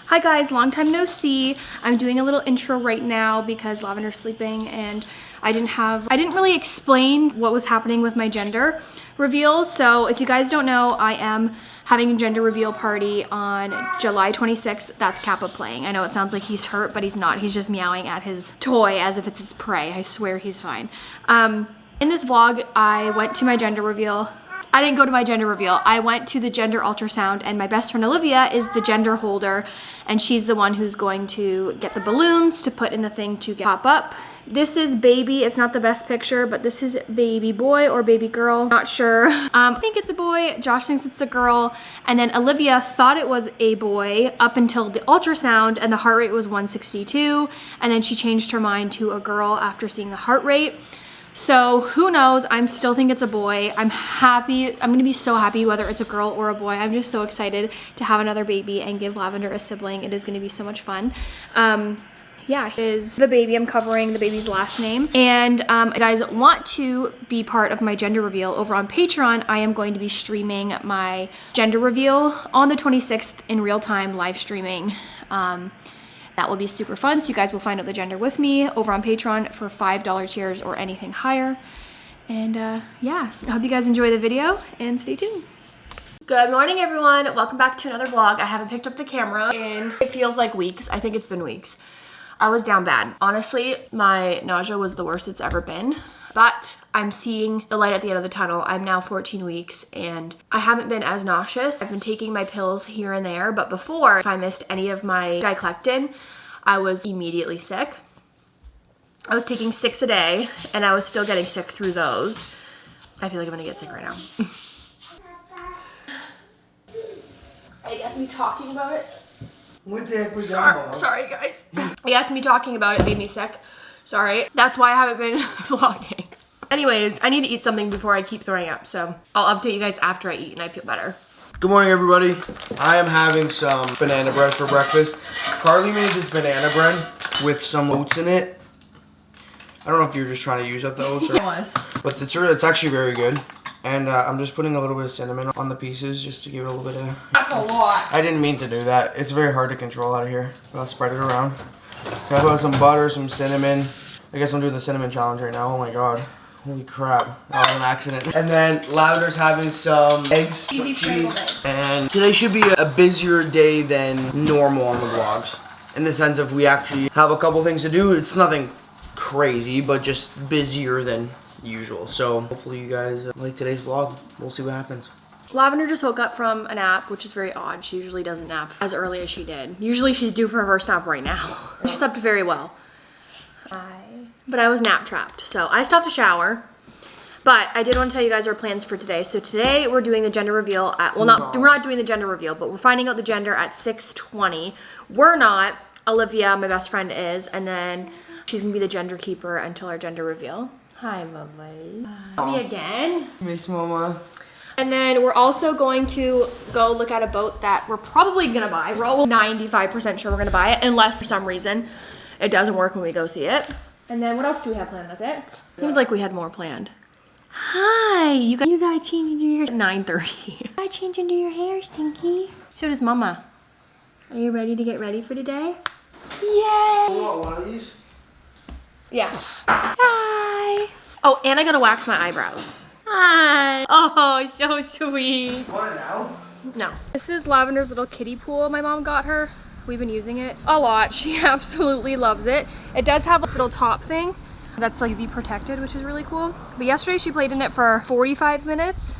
Hi guys, long time no see. I'm doing a little intro right now because Lavender's sleeping and I didn't really explain what was happening with my gender reveal. So if you guys don't know, I am having a gender reveal party on July 26th. That's Kappa playing. I know it sounds like he's hurt, but he's not. He's just meowing at his toy as if it's his prey. I swear he's fine. In this vlog, I went to my gender reveal. I didn't go to my gender reveal. I went to the gender ultrasound, and my best friend Olivia is the gender holder, and she's the one who's going to get the balloons to put in the thing to pop up. This is baby. It's not the best picture, but this is baby boy or baby girl. Not sure. I think it's a boy. Josh thinks it's a girl. And then Olivia thought it was a boy up until the ultrasound, and the heart rate was 162. And then she changed her mind to a girl after seeing the heart rate. So who knows? I still think it's a boy. I'm happy. I'm gonna be so happy whether it's a girl or a boy. I'm just so excited to have another baby and give Lavender a sibling. It is gonna be so much fun. Yeah, is the baby. I'm covering the baby's last name. And if you guys want to be part of my gender reveal over on Patreon, I am going to be streaming my gender reveal on the 26th in real time, live streaming. That will be super fun. So you guys will find out the gender with me over on Patreon for $5 tiers or anything higher. And yeah, so I hope you guys enjoy the video and stay tuned. Good morning, everyone. Welcome back to another vlog. I haven't picked up the camera in, it feels like weeks. I think it's been weeks. I was down bad. Honestly, my nausea was the worst it's ever been, but I'm seeing the light at the end of the tunnel. I'm now 14 weeks and I haven't been as nauseous. I've been taking my pills here and there, but before, if I missed any of my diclectin, I was immediately sick. I was taking 6 a day and I was still getting sick through those. I feel like I'm gonna get sick right now. I guess me talking about it. What the heck was that? Sorry guys. I guess me talking about it made me sick. Sorry. That's why I haven't been vlogging. Anyways, I need to eat something before I keep throwing up, so I'll update you guys after I eat and I feel better. Good morning, everybody. I am having some banana bread for breakfast. Karlee made this banana bread with some oats in it. I don't know if you're just trying to use up the oats or It was. but it's actually very good. And I'm just putting a little bit of cinnamon on the pieces just to give it a little bit of... That's a lot. I didn't mean to do that. It's very hard to control out of here. But I'll spread it around. So I put some butter, some cinnamon. I guess I'm doing the cinnamon challenge right now. Oh my god. Holy crap. That was an accident. And then Lavender's having some eggs, Easy scrambled eggs. And today should be a busier day than normal on the vlogs. In the sense of we actually have a couple things to do. It's nothing crazy, but just busier than usual. So hopefully you guys like today's vlog. We'll see what happens. Lavender just woke up from a nap, which is very odd. She usually doesn't nap as early as she did. Usually she's due for her first nap right now. She slept very well. But I was nap trapped, so I still have to shower. But I did want to tell you guys our plans for today. So today we're doing the gender reveal at, well, we're not doing the gender reveal, but we're finding out the gender at 6:20. We're not. Olivia, my best friend, is, and then she's gonna be the gender keeper until our gender reveal. Hi, lovely. Me again. Miss Mama. And then we're also going to go look at a boat that we're probably gonna buy. We're all 95% sure we're gonna buy it, unless for some reason it doesn't work when we go see it. And then what else do we have planned? That's it? Seems like we had more planned. Hi, you gotta change into your hair. 9:30. You gotta change into your hair, Stinky. So does Mama. Are you ready to get ready for today? Yay! You want one of these? Yeah. Hi. Oh, and I gotta wax my eyebrows. Hi. Oh, so sweet. Want it now? No. This is Lavender's little kiddie pool my mom got her. We've been using it a lot. She absolutely loves it. It does have this little top thing that's like UV protected, which is really cool. But yesterday she played in it for 45 minutes,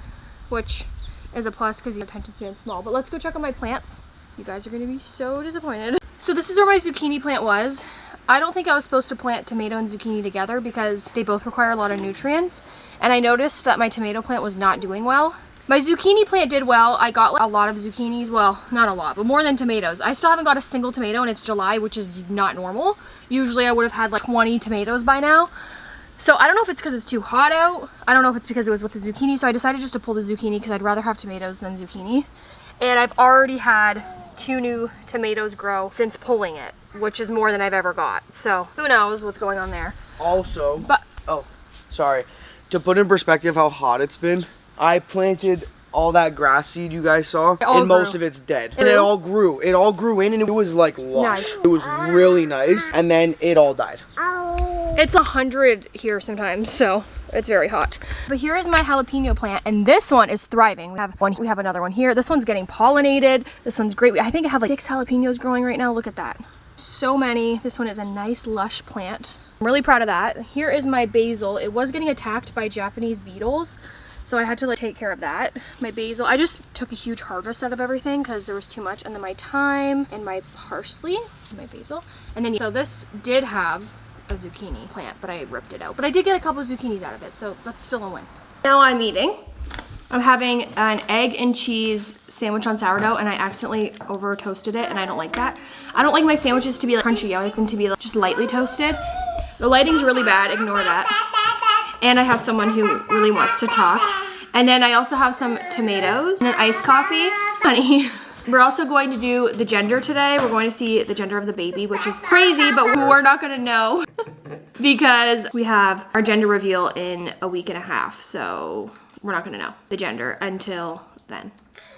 which is a plus because your attention span's small. But let's go check on my plants. You guys are gonna be so disappointed. So this is where my zucchini plant was. I don't think I was supposed to plant tomato and zucchini together because they both require a lot of nutrients. And I noticed that my tomato plant was not doing well. My zucchini plant did well. I got like a lot of zucchinis. Well, not a lot, but more than tomatoes. I still haven't got a single tomato and it's July, which is not normal. Usually I would have had like 20 tomatoes by now. So I don't know if it's because it's too hot out. I don't know if it's because it was with the zucchini. So I decided just to pull the zucchini because I'd rather have tomatoes than zucchini. And I've already had 2 new tomatoes grow since pulling it, which is more than I've ever got. So who knows what's going on there. Also, oh, sorry. To put in perspective how hot it's been, I planted all that grass seed you guys saw, all and most grew. of it's dead. And it all grew. It all grew in, and it was like lush. Nice. It was really nice, and then it all died. It's 100 here sometimes, so it's very hot. But here is my jalapeno plant, and this one is thriving. We have another one here. This one's getting pollinated. This one's great. I think I have like 6 jalapenos growing right now. Look at that. So many. This one is a nice lush plant. I'm really proud of that. Here is my basil. It was getting attacked by Japanese beetles, so I had to like take care of that. My basil, I just took a huge harvest out of everything because there was too much. And then my thyme and my parsley, my basil. And then, so this did have a zucchini plant, but I ripped it out. But I did get a couple zucchinis out of it, so that's still a win. Now I'm eating. I'm having an egg and cheese sandwich on sourdough, and I accidentally over toasted it, and I don't like that. I don't like my sandwiches to be like crunchy. I like them to be like just lightly toasted. The lighting's really bad, ignore that. And I have someone who really wants to talk. And then I also have some tomatoes and an iced coffee. Honey. We're also going to do the gender today. We're going to see the gender of the baby, which is crazy, but we're not gonna know because we have our gender reveal in a week and a half. So we're not gonna know the gender until then.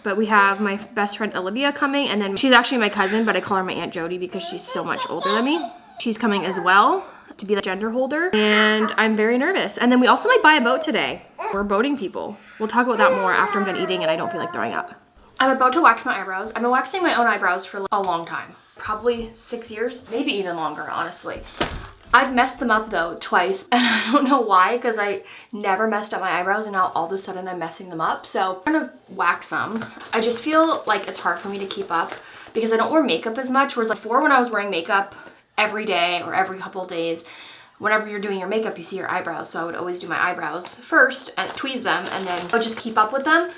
But we have my best friend Olivia coming, and then she's actually my cousin, but I call her my Aunt Jody because she's so much older than me. She's coming as well to be the gender holder, and I'm very nervous. And then we also might buy a boat today. We're boating people. We'll talk about that more after I'm done eating and I don't feel like throwing up. I'm about to wax my eyebrows. I've been waxing my own eyebrows for a long time. Probably 6 years, maybe even longer, honestly. I've messed them up though twice, and I don't know why, because I never messed up my eyebrows, and now all of a sudden I'm messing them up. So I'm gonna wax them. I just feel like it's hard for me to keep up because I don't wear makeup as much, whereas like before when I was wearing makeup every day or every couple of days, whenever you're doing your makeup, you see your eyebrows. So I would always do my eyebrows first and tweeze them, and then I would just keep up with them.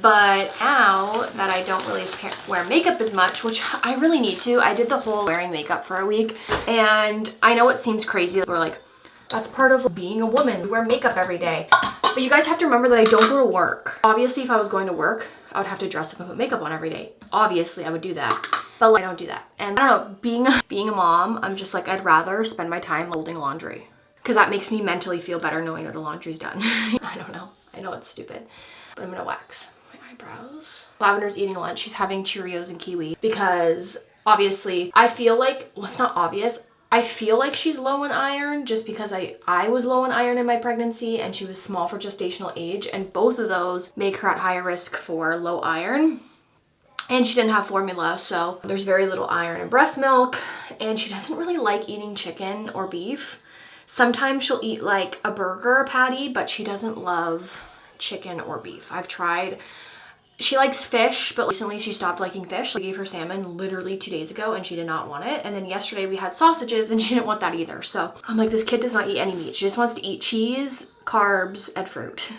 But now that I don't really wear makeup as much, which I really need to, I did the whole wearing makeup for a week, and I know it seems crazy. We're like, that's part of being a woman. We wear makeup every day. But you guys have to remember that I don't go to work. Obviously, if I was going to work, I would have to dress up and put makeup on every day. Obviously, I would do that. But like, I don't do that. And I don't know, being a mom, I'm just like, I'd rather spend my time folding laundry because that makes me mentally feel better knowing that the laundry's done. I don't know. I know it's stupid, but I'm gonna wax my eyebrows. Lavender's eating lunch. She's having Cheerios and kiwi because obviously I feel like, well, it's not obvious. I feel like she's low in iron just because I was low in iron in my pregnancy and she was small for gestational age, and both of those make her at higher risk for low iron. And she didn't have formula, so there's very little iron in breast milk, and she doesn't really like eating chicken or beef. Sometimes she'll eat like a burger patty, but she doesn't love chicken or beef. I've tried. She likes fish, but recently she stopped liking fish. I gave her salmon literally 2 days ago and she did not want it. And then yesterday we had sausages and she didn't want that either. So I'm like, this kid does not eat any meat. She just wants to eat cheese, carbs, and fruit.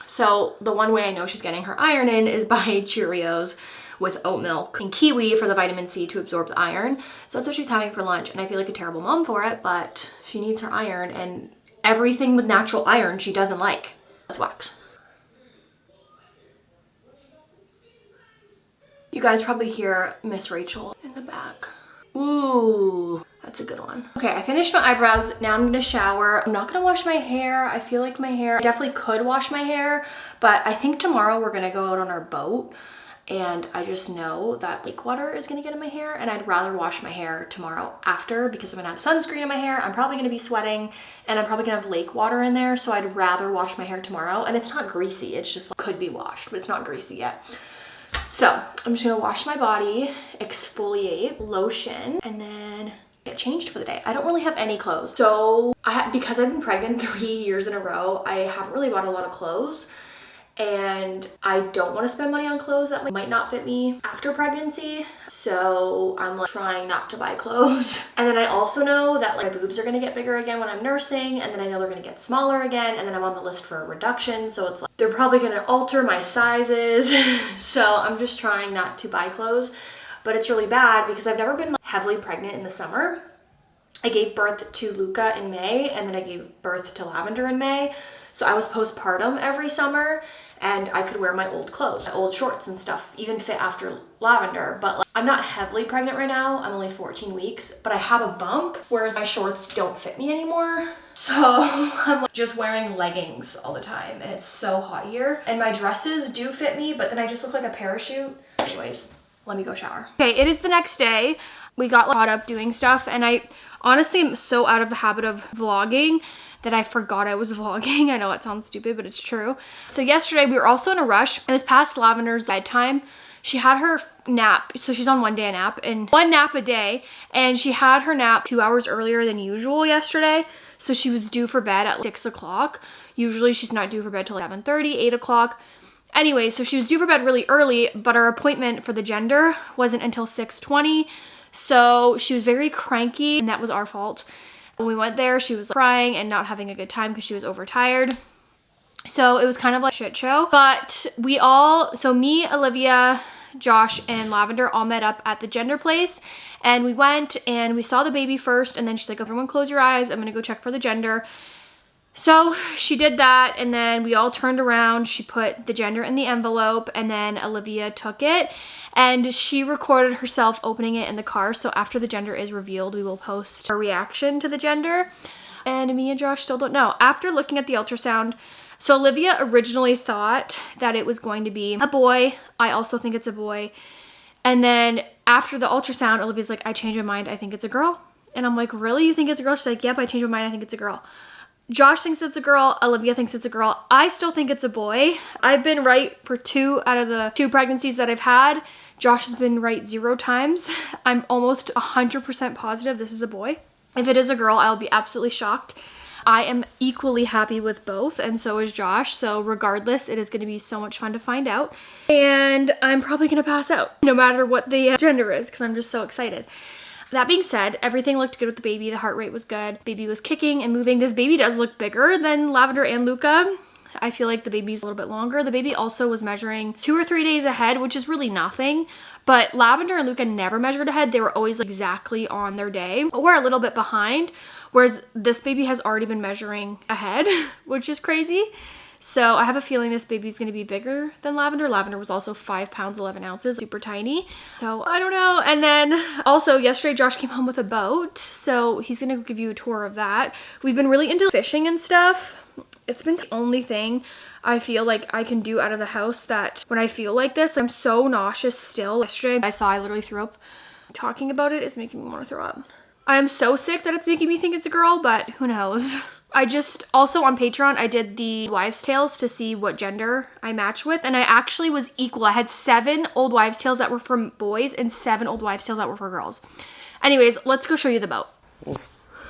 So the one way I know she's getting her iron in is by Cheerios with oat milk and kiwi for the vitamin C to absorb the iron. So that's what she's having for lunch, and I feel like a terrible mom for it, but she needs her iron, and everything with natural iron she doesn't like. Let's wax. You guys probably hear Miss Rachel in the back. Ooh, that's a good one. Okay, I finished my eyebrows. Now I'm gonna shower. I'm not gonna wash my hair. I feel like I definitely could wash my hair, but I think tomorrow we're gonna go out on our boat, and I just know that lake water is gonna get in my hair, and I'd rather wash my hair tomorrow after because I'm gonna have sunscreen in my hair. I'm probably gonna be sweating, and I'm probably gonna have lake water in there, so I'd rather wash my hair tomorrow. And it's not greasy, it's just like, could be washed, but it's not greasy yet. So I'm just gonna wash my body, exfoliate, lotion, and then get changed for the day. I don't really have any clothes. So because I've been pregnant 3 years in a row, I haven't really bought a lot of clothes. And I don't want to spend money on clothes that might not fit me after pregnancy. So I'm like trying not to buy clothes. And then I also know that like my boobs are going to get bigger again when I'm nursing. And then I know they're going to get smaller again. And then I'm on the list for a reduction. So it's like they're probably going to alter my sizes. So I'm just trying not to buy clothes. But it's really bad because I've never been like heavily pregnant in the summer. I gave birth to Luca in May, and then I gave birth to Lavender in May. So I was postpartum every summer, and I could wear my old clothes, my old shorts and stuff, even fit after lavender. But like, I'm not heavily pregnant right now. I'm only 14 weeks, but I have a bump, whereas my shorts don't fit me anymore. So I'm like just wearing leggings all the time, and it's so hot here. And my dresses do fit me, but then I just look like a parachute. Anyways, let me go shower. Okay, it is the next day. We got caught up doing stuff, and I honestly am so out of the habit of vlogging that I forgot I was vlogging. I know it sounds stupid, but it's true. So yesterday we were also in a rush. It was past Lavender's bedtime. She had her nap, so she's on 1 day a nap, and 1 nap a day, and she had her nap 2 hours earlier than usual yesterday. So she was due for bed at like 6 o'clock. Usually she's not due for bed till 7:30, 8 o'clock. Anyway, so she was due for bed really early, but our appointment for the gender wasn't until 6:20. So she was very cranky, and that was our fault. When we went there, she was crying and not having a good time because she was overtired. So it was kind of like a shit show. But we all, so me, Olivia, Josh, and Lavender all met up at the gender place. And we went and we saw the baby first. And then she's like, everyone close your eyes. I'm going to go check for the gender. So she did that, and then we all turned around. She put the gender in the envelope, and then Olivia took it, and she recorded herself opening it in the car. So after the gender is revealed, we will post our reaction to the gender. And me and Josh still don't know. After looking at the ultrasound, so Olivia originally thought that it was going to be a boy. I also think it's a boy. And then after the ultrasound, Olivia's like, I changed my mind. I think it's a girl. And I'm like, really? You think it's a girl? She's like, yep, I changed my mind. I think it's a girl. Josh thinks it's a girl. Olivia thinks it's a girl. I still think it's a boy. I've been right for 2 out of the 2 pregnancies that I've had. Josh has been right 0 times. I'm almost 100% positive this is a boy. If it is a girl, I'll be absolutely shocked. I am equally happy with both, and so is Josh. So regardless, it is going to be so much fun to find out. And I'm probably going to pass out no matter what the gender is, because I'm just so excited. That being said, everything looked good with the baby. The heart rate was good. Baby was kicking and moving. This baby does look bigger than Lavender and Luca. I feel like the baby's a little bit longer. The baby also was measuring 2 or 3 days ahead, which is really nothing. But Lavender and Luca never measured ahead. They were always like exactly on their day or a little bit behind. Whereas this baby has already been measuring ahead, which is crazy. So I have a feeling this baby's gonna be bigger than Lavender. Lavender was also 5 pounds, 11 ounces, super tiny. So I don't know. And then also yesterday, Josh came home with a boat. So he's gonna give you a tour of that. We've been really into fishing and stuff. It's been the only thing I feel like I can do out of the house that when I feel like this, I'm so nauseous still. Yesterday, I literally threw up. Talking about it is making me want to throw up. I am so sick that it's making me think it's a girl, but who knows? I just, also on Patreon, I did the wives' tales to see what gender I matched with, and I actually was equal. I had 7 old wives' tales that were for boys and 7 old wives' tales that were for girls. Anyways, let's go show you the boat.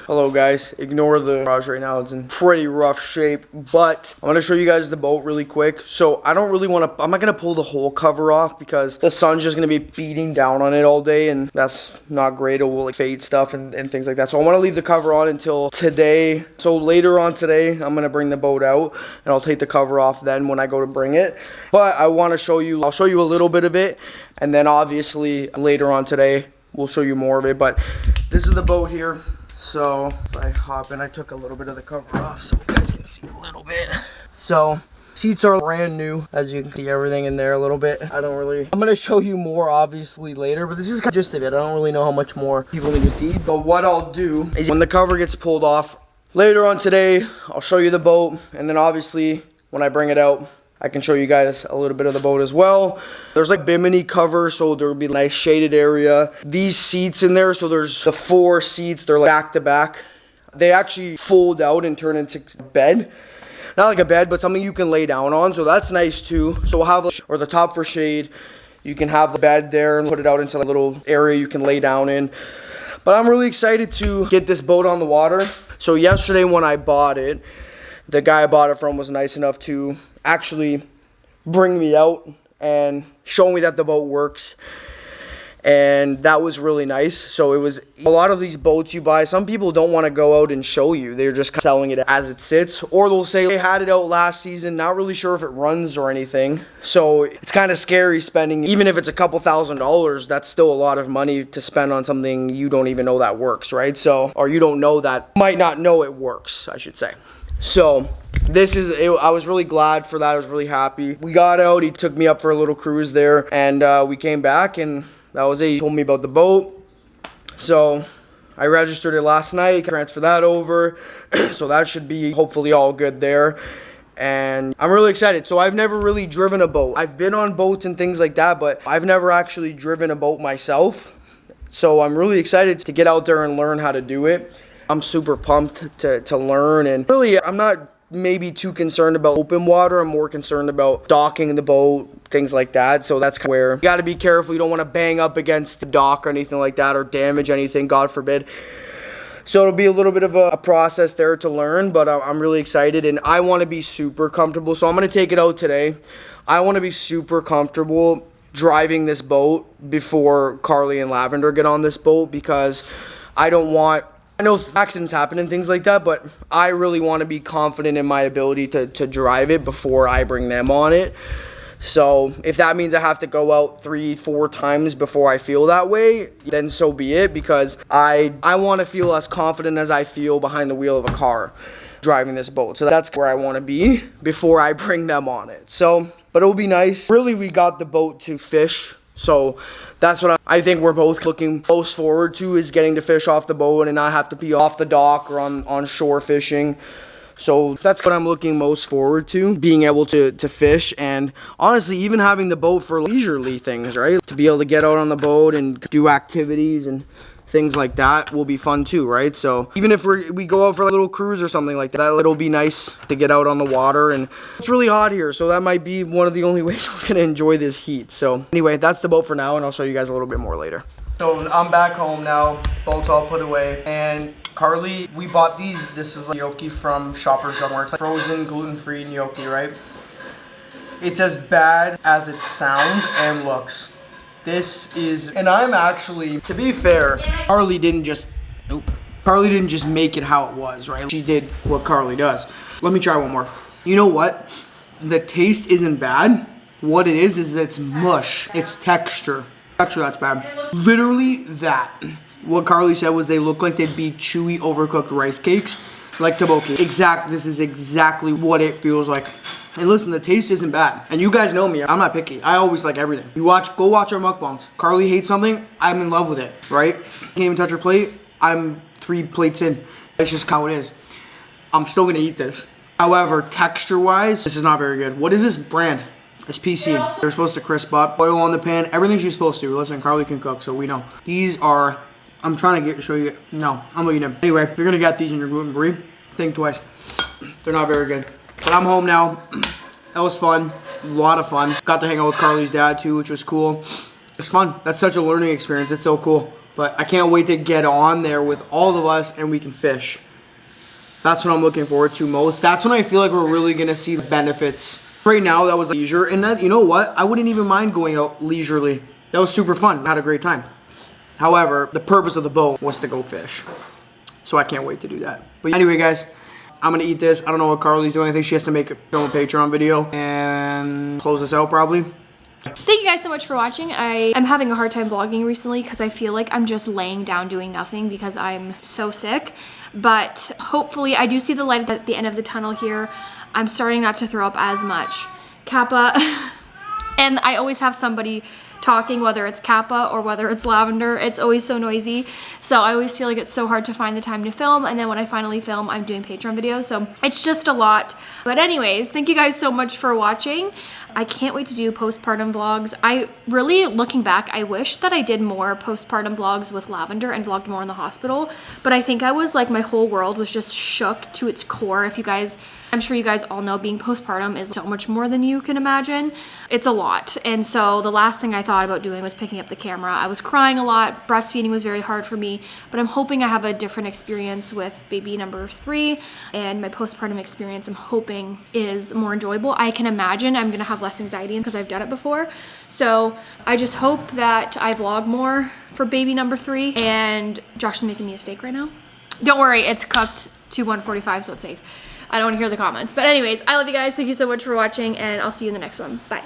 Hello guys, ignore the garage right now, it's in pretty rough shape, but I'm going to show you guys the boat really quick. So I don't really want to, I'm not going to pull the whole cover off because the sun's just going to be beating down on it all day, and that's not great. It will like fade stuff and things like that. So I want to leave the cover on until today. So later on today, I'm going to bring the boat out and I'll take the cover off then when I go to bring it. But I want to show you, I'll show you a little bit of it, and then obviously later on today, we'll show you more of it. But this is the boat here. So if I hop in, I took a little bit of the cover off so you guys can see a little bit. So seats are brand new, as you can see everything in there a little bit. I'm going to show you more obviously later, but this is kind of just of it. I don't really know how much more people need to see, but what I'll do is when the cover gets pulled off later on today, I'll show you the boat, and then obviously when I bring it out, I can show you guys a little bit of the boat as well. There's like bimini cover, so there'll be a nice shaded area. These seats in there, so there's the 4 seats, they're like back to back. They actually fold out and turn into a bed. Not like a bed, but something you can lay down on, so that's nice too. So we'll have, or the top for shade, you can have the bed there and put it out into a little area you can lay down in. But I'm really excited to get this boat on the water. So yesterday when I bought it, the guy I bought it from was nice enough to actually bring me out and show me that the boat works, and that was really nice. So it was a lot of these boats you buy, some people don't want to go out and show you, they're just selling it as it sits, or they'll say they had it out last season, not really sure if it runs or anything. So it's kind of scary spending, even if it's a couple $1,000s, that's still a lot of money to spend on something you don't even know that works, right? So, or you don't know that, might not know it works, I should say. So I was really glad for that. I was really happy. We got out, he took me up for a little cruise there, and we came back, and that was it. He told me about the boat. So I registered it last night, transfer that over. So that should be hopefully all good there. And I'm really excited. So I've never really driven a boat. I've been on boats and things like that, but I've never actually driven a boat myself. So I'm really excited to get out there and learn how to do it. I'm super pumped to learn, and really I'm not maybe too concerned about open water. I'm more concerned about docking the boat, things like that. So that's where you got to be careful. You don't want to bang up against the dock or anything like that, or damage anything, God forbid. So it'll be a little bit of a process there to learn, but I'm really excited, and I want to be super comfortable. So I'm going to take it out today. I want to be super comfortable driving this boat before Karlee and Lavender get on this boat, because I know accidents happen and things like that, but I really want to be confident in my ability to drive it before I bring them on it. So if that means I have to go out 3-4 times before I feel that way, then so be it, because I want to feel as confident as I feel behind the wheel of a car driving this boat. So that's where I want to be before I bring them on it. So, but it'll be nice. Really, we got the boat to fish. So that's what I think we're both looking most forward to, is getting to fish off the boat and not have to be off the dock or on shore fishing. So that's what I'm looking most forward to, being able to fish, and honestly even having the boat for leisurely things, right? To be able to get out on the boat and do activities and things like that will be fun too, right? So even if we go out for a little cruise or something like that, it'll be nice to get out on the water. And it's really hot here, so that might be one of the only ways we're gonna enjoy this heat. So anyway, that's the boat for now, and I'll show you guys a little bit more later. So I'm back home now, boat's all put away, and Karlee, we bought these. This is like gnocchi from Shoppers Drug Mart. It's like frozen, gluten-free gnocchi, right? It's as bad as it sounds and looks. This is, and I'm actually, to be fair, Karlee didn't just make it how it was, right? She did what Karlee does. Let me try one more. You know what? The taste isn't bad. What it is it's mush. It's texture. Texture, that's bad. Literally that. What Karlee said was they look like they'd be chewy, overcooked rice cakes, like taboki. This is exactly what it feels like. And listen, the taste isn't bad. And you guys know me, I'm not picky. I always like everything. Go watch our mukbangs. Karlee hates something, I'm in love with it, right? Can't even touch her plate, I'm 3 plates in. That's just how it is. I'm still gonna eat this. However, texture-wise, this is not very good. What is this brand? It's PC. They're supposed to crisp up. Oil on the pan, everything she's supposed to. Listen, Karlee can cook, so we know. These are, I'm trying to show you. No, I'm eating them. Anyway, you're gonna get these in your gluten-free. Think twice. They're not very good. But I'm home now. That was fun. A lot of fun. Got to hang out with Karlee's dad too, which was cool. It's fun. That's such a learning experience. It's so cool. But I can't wait to get on there with all of us and we can fish. That's what I'm looking forward to most. That's when I feel like we're really gonna see the benefits. Right now, that was leisure. And that, you know what? I wouldn't even mind going out leisurely. That was super fun. I had a great time. However, the purpose of the boat was to go fish. So I can't wait to do that. But anyway, guys, I'm gonna eat this. I don't know what Karlee's doing. I think she has to make a Patreon video and close this out probably. Thank you guys so much for watching. I'm having a hard time vlogging recently because I feel like I'm just laying down doing nothing because I'm so sick. But hopefully I do see the light at the end of the tunnel here. I'm starting not to throw up as much. Kappa. And I always have somebody talking, whether it's Kappa or whether it's Lavender. It's always so noisy. So I always feel like it's so hard to find the time to film. And then when I finally film, I'm doing Patreon videos. So it's just a lot. But anyways, thank you guys so much for watching. I can't wait to do postpartum vlogs. I really, looking back, I wish that I did more postpartum vlogs with Lavender and vlogged more in the hospital. But I think I was like, my whole world was just shook to its core. If you guys, I'm sure you guys all know being postpartum is so much more than you can imagine. It's a lot. And so the last thing I thought about doing was picking up the camera. I was crying a lot. Breastfeeding was very hard for me, but I'm hoping I have a different experience with baby number 3, and my postpartum experience I'm hoping is more enjoyable. I can imagine I'm gonna have less anxiety because I've done it before. So I just hope that I vlog more for baby number 3. And Josh is making me a steak right now. Don't worry, it's cooked to 145, so it's safe. I don't want to hear the comments. But anyways, I love you guys. Thank you so much for watching, and I'll see you in the next one. Bye.